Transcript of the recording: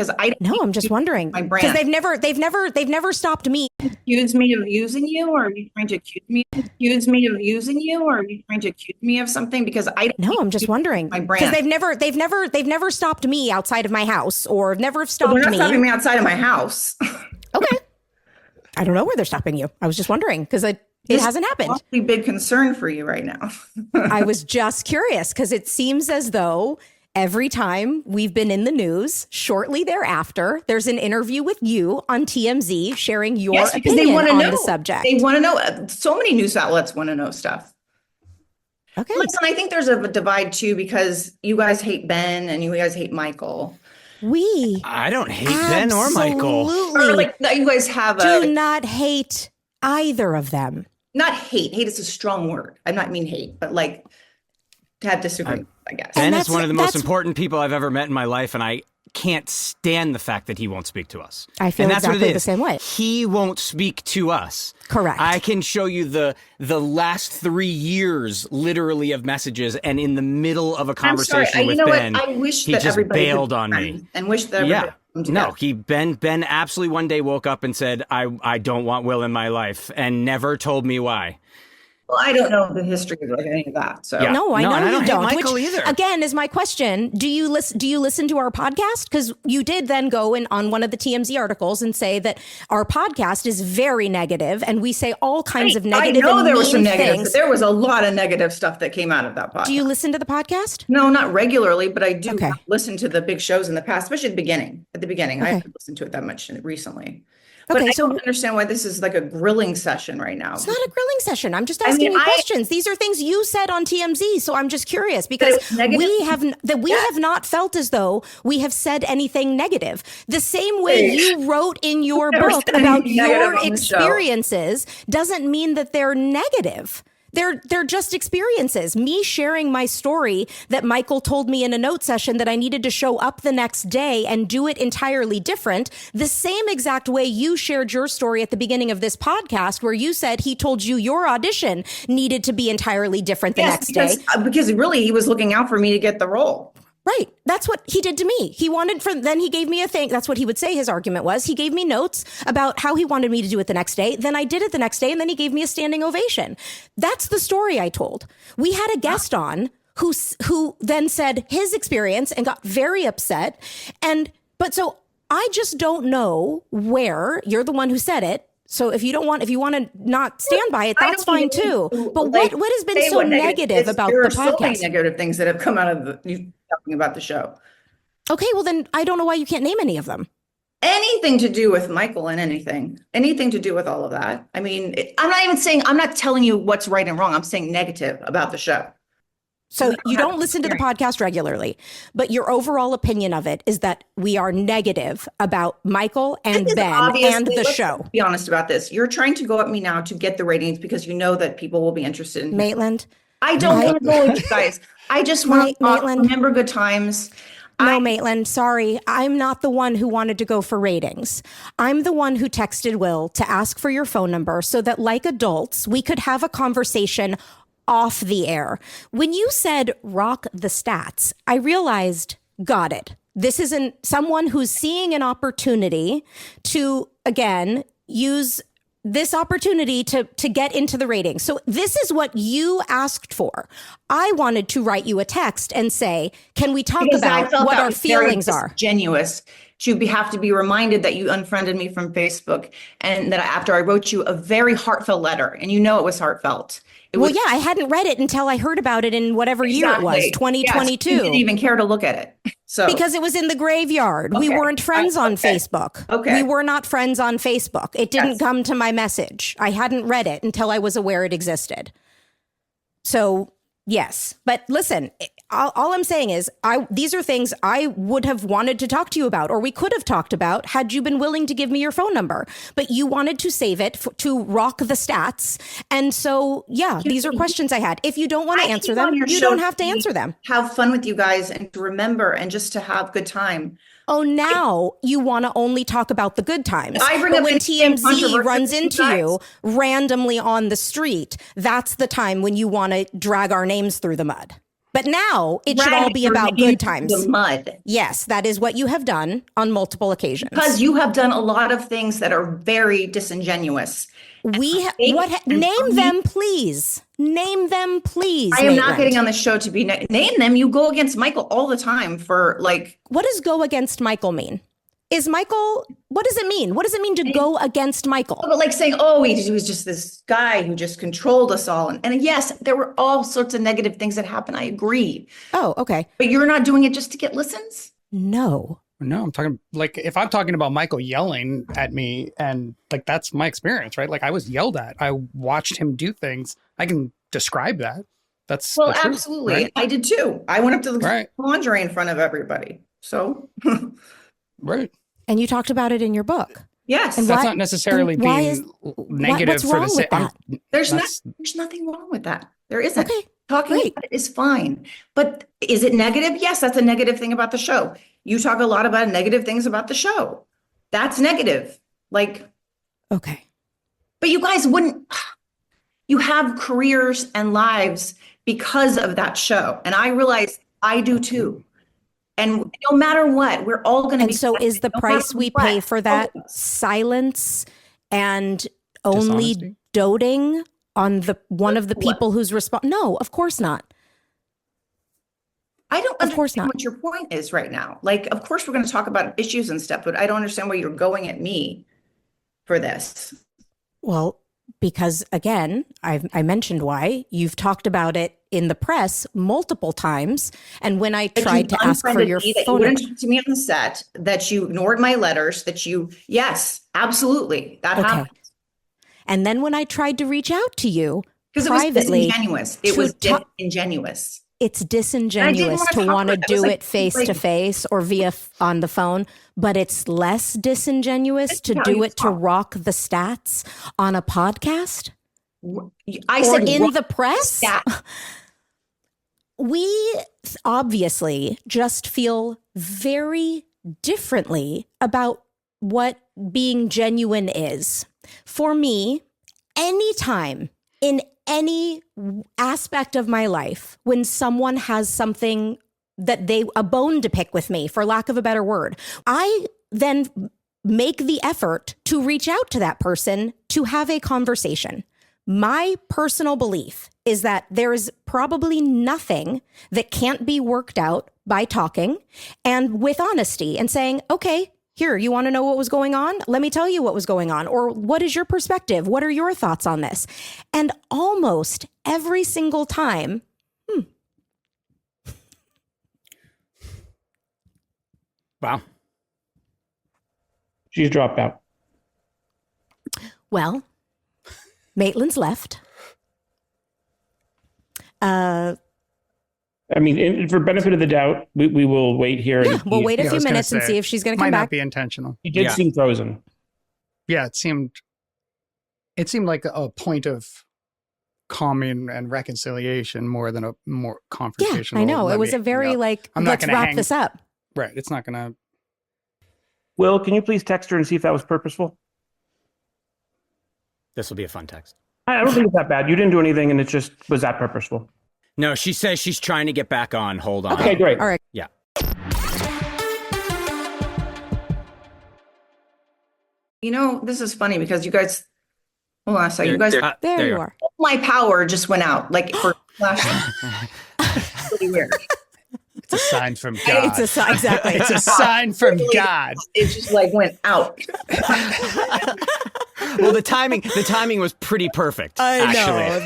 because I don't No, I'm just wondering my because brand. they've never stopped me. Accuse me of using you, or are you trying to accuse me of using you, or are you trying to accuse me of something? Because I don't No, I'm just wondering my because brand. they've never stopped me outside of my house or never But they're stopped not stopping me. me outside of my house. Okay. I don't know where they're stopping you. I was just wondering because it This hasn't is an happened. awfully big concern for you right now. I was just curious because it seems as though every time we've been in the news, shortly thereafter, there's an interview with you on TMZ sharing your Yes, because they opinion want to on know. the subject. They want to know. So many news outlets want to know stuff. Okay. Listen, I think there's a divide too because you guys hate Ben and you guys hate Michael. We I don't hate Ben or Michael. Or absolutely like you guys have do a not hate either of them. not hate. Hate is a strong word. I not mean hate, but like to have disagreement, I guess. Ben And is one of the most that's- important people I've ever met in my life, and I can't stand the fact that he won't speak to us. I feel and that's what exactly it the is. same way. He won't speak to us. Correct. I can show you the last 3 years, literally, of messages, and in the middle of a I'm conversation sorry. with You know Ben, what? I wish he that just everybody could bailed be on me. friends and wish that everybody Yeah. would come No, together. Ben absolutely one day woke up and said, I don't want Will in my life, and never told me why. Well, I don't know the history of any of that. So Yeah. No, I No, know and I you don't hate don't. Michael Which, either. again, is my question. Do you listen to our podcast? Because you did then go in on one of the TMZ articles and say that our podcast is very negative, and we say all kinds of negative I know and there was some mean negative. things. There was a lot of negative stuff that came out of that podcast. Do you listen to the podcast? No, not regularly, but I do Okay. listen to the big shows in the past, especially at the beginning. At the beginning, I Okay. haven't listened to it that much recently. But Okay, I so don't understand why this is like a grilling session right now. it's not a grilling session. I'm just asking mean, you questions. These are things you said on TMZ, so I'm just curious because was negative? we have not felt as though we have said anything negative. The same way you wrote in your Never book said about anything negative your on the show. experiences doesn't mean that they're negative. They're just experiences. Me sharing my story that Michael told me in a note session that I needed to show up the next day and do it entirely different. The same exact way you shared your story at the beginning of this podcast, where you said he told you your audition needed to be entirely different the next day. Because really he was looking out for me to get the role. Right. That's what he did to me. Then he gave me a thing. That's what he would say his argument was. He gave me notes about how he wanted me to do it the next day. Then I did it the next day, and then he gave me a standing ovation. That's the story I told. We had a guest on who then said his experience and got very upset. So I just don't know where you're the one who said it. So if you want to not stand by it, that's fine too. But what has been so negative about the There are so many podcast? negative things that have come out of you talking about the show. Okay, well then I don't know why you can't name any of them. Anything to do with Michael and anything to do with all of that. I mean, I'm not telling you what's right and wrong. I'm saying negative about the show. So you don't listen to the podcast regularly, but your overall opinion of it is that we are negative about Michael and Ben and the let's show. Be honest about this. You're trying to go at me now to get the ratings because you know that people will be interested in Maitland? I don't want to go with you guys. I just want to Maitland. remember good times. No, Maitland, sorry. I'm not the one who wanted to go for ratings. I'm the one who texted Will to ask for your phone number so that, like adults, we could have a conversation off the air. When you said rock the stats, I realized, got it. This isn't someone who's seeing an opportunity to, again, use this opportunity to get into the ratings. So this is what you asked for. I wanted to write you a text and say, can we talk about what our feelings are? Genuous. Have to be reminded that you unfriended me from Facebook and that after I wrote you a very heartfelt letter, and you know it was heartfelt. Well, yeah, I hadn't read it until I heard about it in whatever year it was, 2022. Yes, you didn't even care to look at it. So because it was in the graveyard. We weren't friends on Facebook. Okay. We were not friends on Facebook. It didn't come to my message. I hadn't read it until I was aware it existed. So, yes. But listen, all I'm saying is these are things I would have wanted to talk to you about, or we could have talked about had you been willing to give me your phone number. But you wanted to save it to rock the stats. And so, yeah, these are questions I had. If you don't want to answer them, you don't have to answer them. Have fun with you guys and to remember and just to have good time. Oh, now you want to only talk about the good times. But when TMZ runs into you randomly on the street, that's the time when you want to drag our names through the mud. But now it should all be Dragging about you good into times. the mud. Yes, that is what you have done on multiple occasions. Because you have done a lot of things that are very disingenuous. Name them, please. Name them, please. I am not Maitland. getting on the show to be name them. You go against Michael all the time for like. What does go against Michael mean? Is Michael, what does it mean? What does it mean to go against Michael? But like saying, oh, he was just this guy who just controlled us all. And yes, there were all sorts of negative things that happened. I agree. Oh, okay. But you're not doing it just to get listens? No. No, I'm talking like if I'm talking about Michael yelling at me and like that's my experience, right? Like I was yelled at. I watched him do things. I can describe that. That's Well, the truth, absolutely. right? I did too. I went up to the Right. lingerie in front of everybody. So, Right. And you talked about it in your book. yes, And That's why- not necessarily and why being is- negative what's for wrong the with sake. that? there's that's- nothing wrong with that. There isn't. Okay, Talking great. about it is fine. But is it negative? Yes, that's a negative thing about the show. You talk a lot about negative things about the show. That's negative. Like, Okay. but you guys wouldn't, you have careers and lives because of that show. And I realize I do too. And no matter what, we're all going to be. And so is the no price matter we what, pay for that all of us. silence and only Dishonesty? doting on the one of the What? people who's No, of course not. I don't Of course understand not. what your point is right now. Like, of course, we're going to talk about issues and stuff, but I don't understand why you're going at me for this. Well, because again, I mentioned why. You've talked about it in the press multiple times. And when I That tried you to ask for unfriended your me, that you phone wouldn't number. talk to me on the set, that you ignored my letters, yes, absolutely, that Okay. happened. And then when I tried to reach out to you Because it was privately, disingenuous. It to was talk- disingenuous. it's disingenuous wanna to talk want to about it. I was do like, it face to like- face or on the phone, but it's less disingenuous to how do you it to talk. rock the stats on a podcast I or said in rock the press. that. We obviously just feel very differently about what being genuine is. For me, anytime in any aspect of my life, when someone has something a bone to pick with me, for lack of a better word, I then make the effort to reach out to that person to have a conversation. My personal belief is that there is probably nothing that can't be worked out by talking and with honesty and saying, okay, here, you want to know what was going on? Let me tell you what was going on. Or what is your perspective? What are your thoughts on this? And almost every single time, Wow. She's dropped out. well, Maitland's left. I mean, for benefit of the doubt, we will wait here. Yeah, we'll wait a Yeah, I few was gonna minutes and say, see if she's going to Might come not back. be intentional. He did Yeah. seem frozen. Yeah, it seemed like a point of calming and reconciliation more than a more Yeah, confrontational. I know. It let was me- a very yeah. like, I'm not let's gonna wrap hang- this up. Right. It's not gonna. Will, can you please text her and see if that was purposeful? This will be a fun text. I don't think it's that bad. You didn't do anything, and it just was that purposeful. No, she says she's trying to get back on. Hold on. Okay, great. All right. Yeah. You know, this is funny because you guys, hold on a second, you guys, There you are. my power just went out, like for flashing. Pretty weird. It's a sign from God. It's a sign, exactly. It's a sign from God. It just like went out. Well, the timing was pretty perfect. I actually. know. The